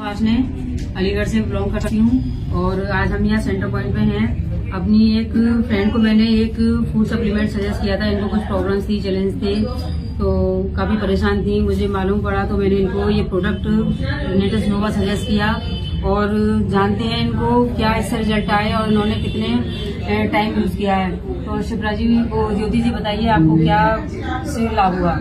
वासने अलीगढ़ से बिलोंग करती हूँ और आज हम यहाँ सेंटर पॉइंट पे हैं। अपनी एक फ्रेंड को मैंने एक फूड सप्लीमेंट सजेस्ट किया था। इनको कुछ प्रॉब्लम्स थी, चैलेंज थे, तो काफी परेशान थी। मुझे मालूम पड़ा तो मैंने इनको ये प्रोडक्ट रेनेटस नोवा सजेस्ट किया और जानते हैं इनको क्या इससे रिजल्ट आए और इन्होंने कितने टाइम यूज किया है। तो शिप्रा जी को ज्योति जी बताइए आपको क्या से लाभ हुआ।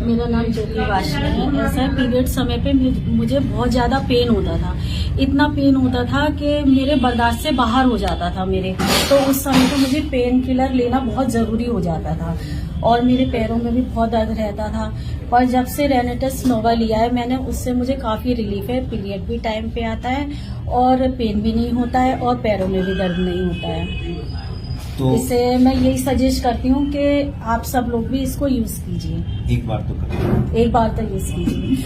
मेरा नाम ज्योति वाशनी है। ऐसा है, पीरियड समय पे मुझे बहुत ज़्यादा पेन होता था। इतना पेन होता था कि मेरे बर्दाश्त से बाहर हो जाता था मेरे। तो उस समय पे मुझे पेन किलर लेना बहुत ज़रूरी हो जाता था और मेरे पैरों में भी बहुत दर्द रहता था। पर जब से रेनेटस नोवा लिया है मैंने, उससे मुझे काफ़ी रिलीफ है। पीरियड भी टाइम पे आता है और पेन भी नहीं होता है और पैरों में भी दर्द नहीं होता है। तो इससे मैं यही सजेस्ट करती हूँ कि आप सब लोग भी इसको यूज कीजिए। एक बार तो यूज कीजिए।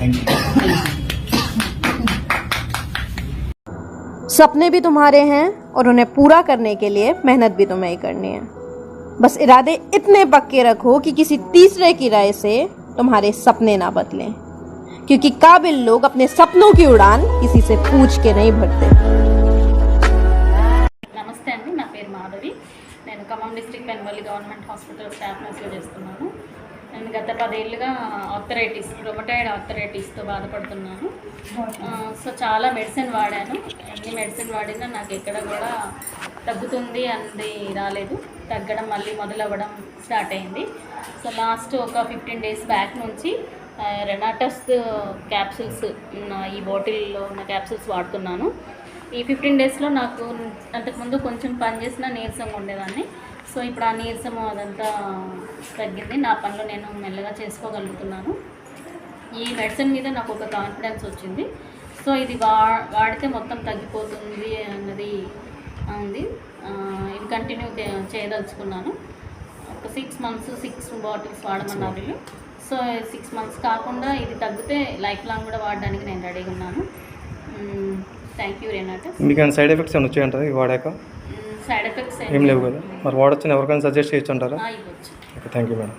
Thank you. सपने भी तुम्हारे हैं और उन्हें पूरा करने के लिए मेहनत भी तुम्हें ही करनी है। बस इरादे इतने पक्के रखो कि किसी तीसरे की राय से तुम्हारे सपने ना बदलें, क्योंकि काबिल लोग अपने सपनों की उड़ान किसी से पूछ के नहीं भरते। నమస్తే అండి, నా పేరు మాధవి. నేను Khammam district Penvalli government hospital staff నర్స్గా చేస్తున్నాను. నేను గత 10 ఏళ్ళుగా ఆర్థరైటిస్, రొమటాయిడ్ ఆర్థరైటిస్తో బాధపడుతున్నాను. సో చాలా మెడిసిన్ వాడాను. ఎన్ని మెడిసిన్ వాడినా నాకు ఎక్కడ కూడా తగ్గుతుంది అన్నది రాలేదు. తగ్గడం మళ్ళీ మొదలవ్వడం స్టార్ట్ అయింది. సో లాస్ట్ ఒక 15 డేస్ బ్యాక్ నుంచి రెనాటస్ క్యాప్సూల్స్, ఈ బాటిల్లో ఉన్న క్యాప్సూల్స్ వాడుతున్నాను. ఈ 15 డేస్లో నాకు అంతకుముందు కొంచెం పని చేసిన నీరసంగా ఉండేదాన్ని. సో ఇప్పుడు ఆ నీరసము అదంతా తగ్గింది. నా పనులు నేను మెల్లగా చేసుకోగలుగుతున్నాను. ఈ మెడిసిన్ మీద నాకు ఒక కాన్ఫిడెన్స్ వచ్చింది. సో ఇది వాడితే మొత్తం తగ్గిపోతుంది అన్నది ఉంది. ఇది కంటిన్యూ చేయదలుచుకున్నాను. ఒక 6 మంత్స్ 6 బాటిల్స్ వాడమన్నారు వీళ్ళు. సో 6 మంత్స్ కాకుండా ఇది తగ్గితే లైఫ్ లాంగ్ కూడా వాడడానికి నేను రెడీగా ఉన్నాను. Thank you Renatus. మీకు ఏమైనా సైడ్ ఎఫెక్ట్స్ ఏమైనా వచ్చాయంటారా ఈ వాడాక? సైడ్ ఎఫెక్ట్స్ ఏం లేవు కదా. మరి వాడొచ్చని ఎవరికైనా సజెస్ట్ చేయొచ్చు అంటారా? ఇవ్వచ్చు. Okay, thank you madam.